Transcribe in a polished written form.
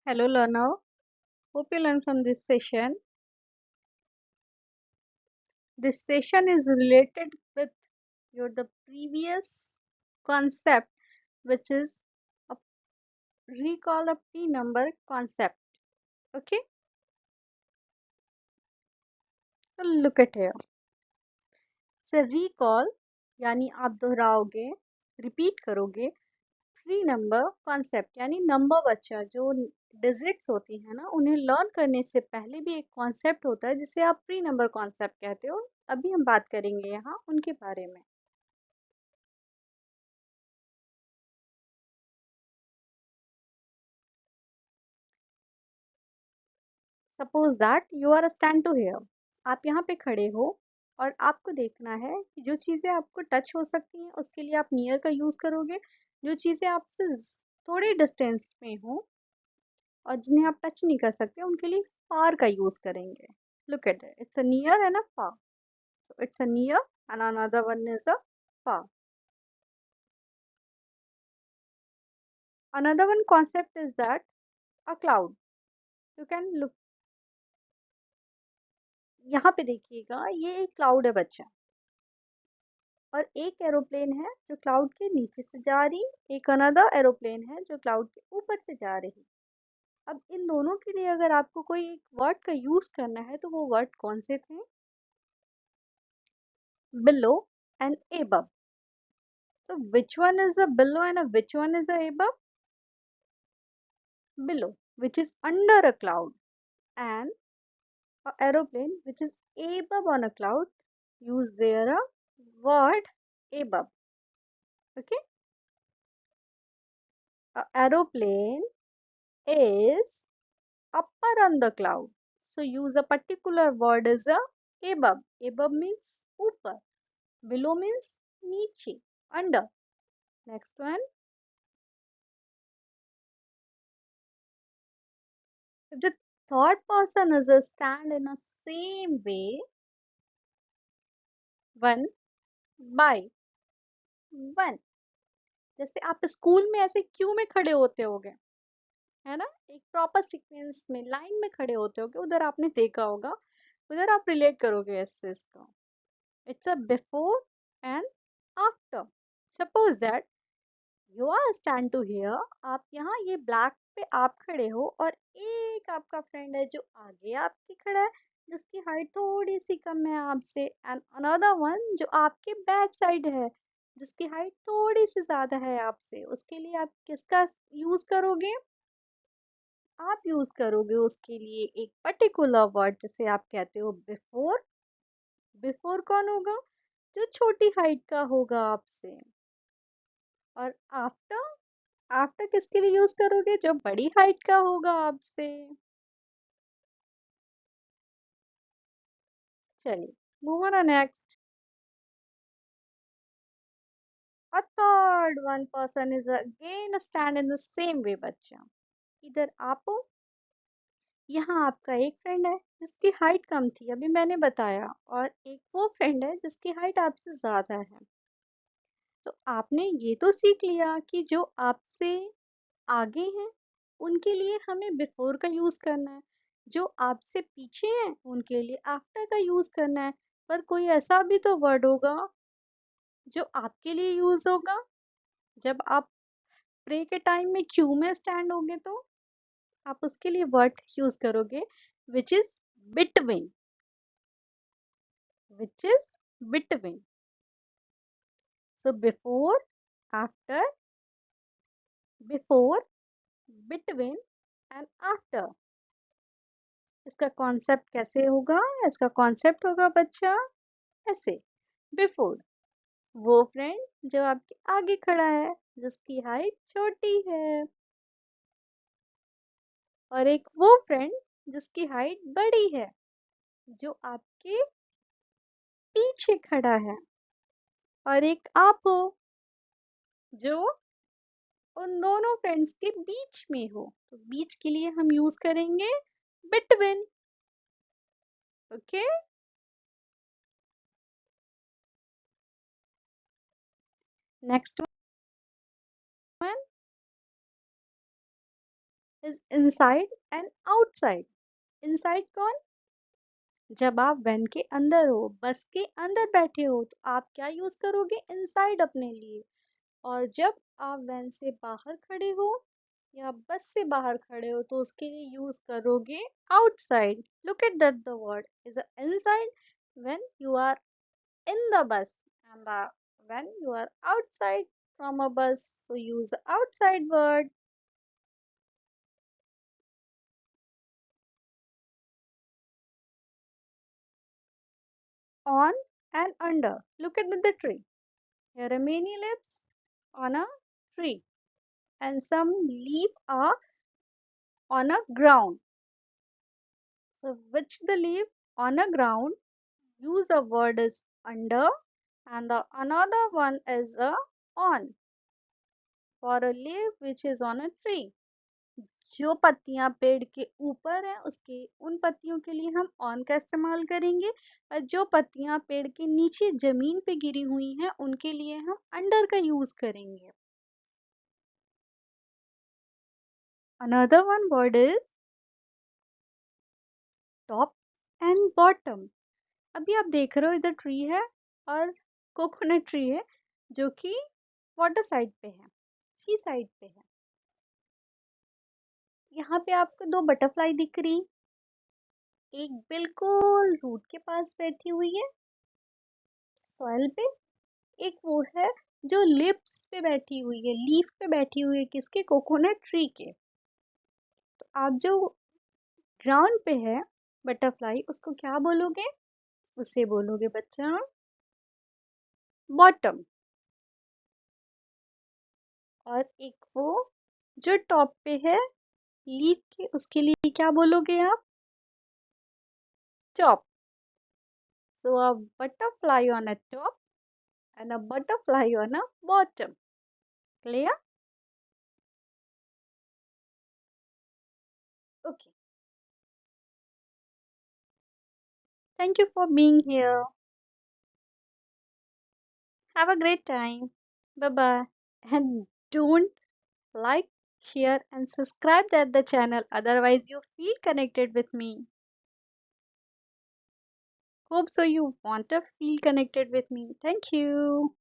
Hello learner, hope you learn from this session. This session is related with the previous concept, which is a recall a p-number concept. Okay, so look at here. So recall यानी आप दोहराओगे, repeat करोगे pre number concept यानी number बच्चा जो digits होती है ना उन्हें लर्न करने से पहले भी एक कॉन्सेप्ट होता है जिसे आप प्री नंबर कॉन्सेप्ट कहते हो। अभी हम बात करेंगे यहाँ उनके बारे में। Suppose that you are stand to here, आप यहाँ पे खड़े हो और आपको देखना है कि जो चीज़ें आपको टच हो सकती हैं उसके लिए आप नियर का यूज़ करोगे, जो चीज़ें आपसे थोड़े डिस्टेंस में हो और जिन्हें आप टच नहीं कर सकते उनके लिए फार का यूज़ करेंगे। Look at it, it's a near and a far. So it's a near and another one is a far. Another one concept is that a cloud. You can look, यहाँ पे देखिएगा ये एक क्लाउड है बच्चा और एक एरोप्लेन है जो क्लाउड के नीचे से जा रही, एक अनदर एरोप्लेन है जो क्लाउड के ऊपर से जा रही। अब इन दोनों के लिए अगर आपको कोई एक वर्ड का यूज करना है तो वो वर्ड कौन से थे? Below and above. So which one is a below and which one is a above? Below, which is under a cloud, and a aeroplane which is above on a cloud use there a word above. Okay, a aeroplane is upper on the cloud, so use a particular word as a above. Above means upper, below means niche, under. Next one, if the third person is a stand in a same way, one by one, जैसे आप school में ऐसे Q में खड़े होते होगे, है ना, एक प्रॉपर सीक्वेंस में लाइन में खड़े होते होगे, उधर आपने देखा होगा, उधर आप रिलेट करोगे इस चीज को। It's a before and after. Suppose that you are stand to here, आप यहाँ ये ब्लैक पे आप खड़े हो और एक आपका फ्रेंड है जो आगे आपके खड़ा है, जिसकी हाइट थोड़ी सी कम है आपसे, एंड अनदर वन जो आपके बैक साइड है जिसकी हाइट थोड़ी सी ज्यादा है आपसे। उसके लिए आप किसका यूज करोगे? आप यूज करोगे उसके लिए एक पर्टिकुलर वर्ड जिसे आप कहते हो बिफोर। बिफोर कौन होगा? जो छोटी हाइट का होगा आपसे। और आफ्टर, आफ्टर किसके लिए यूज करोगे? जो बड़ी हाइट का होगा आपसे। चलिए, move on next. A third one person is again stand in the same way बच्चा। इधर आप हो, यहाँ आपका एक फ्रेंड है जिसकी हाइट कम थी, अभी मैंने बताया, और एक वो फ्रेंड है जिसकी हाइट आपसे ज्यादा है। तो आपने ये तो सीख लिया कि जो आपसे आगे हैं उनके लिए हमें बिफोर का यूज करना है, जो आपसे पीछे हैं उनके लिए आफ्टर का यूज करना है। पर कोई ऐसा भी तो वर्ड होगा जो आपके लिए यूज होगा जब आप प्रे के टाइम में क्यू में स्टैंड होगे, तो आप उसके लिए वर्ड यूज करोगे which is between. Which is between. So before, after, before, between and after. इसका कॉन्सेप्ट कैसे होगा? इसका कॉन्सेप्ट होगा बच्चा ऐसे। बिफोर, वो फ्रेंड जो आपके आगे खड़ा है जिसकी हाइट छोटी है, और एक वो फ्रेंड जिसकी हाइट बड़ी है जो आपके पीछे खड़ा है, और एक आप हो जो उन दोनों फ्रेंड्स के बीच में हो। तो बीच के लिए हम यूज करेंगे between. Okay, next one, is inside and outside. Inside कौन? जब आप वैन के अंदर हो, बस के अंदर बैठे हो, तो आप क्या यूज करोगे? इनसाइड अपने लिए। और जब आप वैन से बाहर खड़े हो या बस से बाहर खड़े हो तो उसके लिए यूज करोगे outside. Look at that the word is inside when you are in the bus and when you are outside from a bus, so use the outside word. On and under. Look at the tree. Here are many leaves on a tree and some leaf are on a ground. So which the leaf on a ground use a word is under and the another one is a on for a leaf which is on a tree. जो पत्तियां पेड़ के ऊपर है उसके उन पत्तियों के लिए हम ऑन का इस्तेमाल करेंगे और जो पत्तियां पेड़ के नीचे जमीन पे गिरी हुई हैं उनके लिए हम अंडर का यूज करेंगे। Another one word is top and bottom. अभी आप देख रहे हो इधर ट्री है और कोकोनट ट्री है जो कि वाटर साइड पे है, सी साइड पे है। यहाँ पे आपको दो बटरफ्लाई दिख रही, एक बिल्कुल रूट के पास बैठी हुई है सॉइल पे, एक वो है जो लिप्स पे बैठी हुई है, लीफ पे बैठी हुई है, किसके? कोकोनट ट्री के। तो आप जो ग्राउंड पे है बटरफ्लाई उसको क्या बोलोगे? उसे बोलोगे बच्चा बॉटम। और एक वो जो टॉप पे है लीफ के उसके लिए क्या बोलोगे आप? Top. So a butterfly on a top and a butterfly on a bottom. Clear? Okay. Thank you for being here. Have a great time. Bye bye. And don't like, share, and subscribe at the channel. Otherwise, you feel connected with me. Hope so you want to feel connected with me. Thank you.